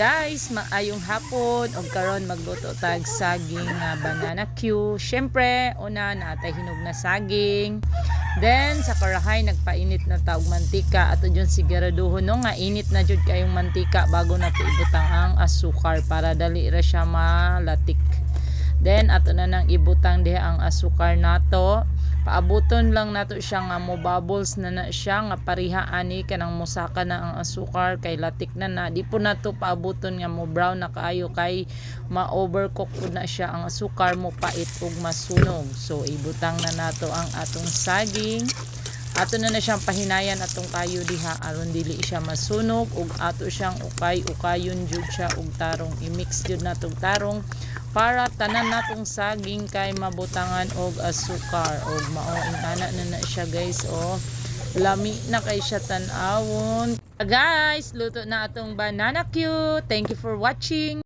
Guys, maayong hapon og karon magluto tag saging nga banana Q. Syempre, una natay hinog na saging. Then sa karahay nagpainit na ta og mantika at udyon siguraduhon no nga init na jud kayong mantika bago nato ibutang ang asukar para dali ra siya malatik. Then ato na nang ibutang diha ang asukar nato. Paabuton lang nato siya nga mo bubbles na siya nga pariha ani kanang musaka na ang asukar kay latik na di po nato paabuton nga mo brown na kaayo kay ma-overcook po na siya ang asukar mo pait ug masunog. So ibutang na nato ang atong saging. Ato na siyang pahinayan atong kayo diha aron dili siya masunog ug ato siyang ukay-ukayon jud siya ug tarong i-mix jud natong tarong para tanan natong saging kay mabutangan og asukar og maoing ana na siya guys lami na kay siya tan-awon. Guys, luto na atong banana Q. Thank you for watching.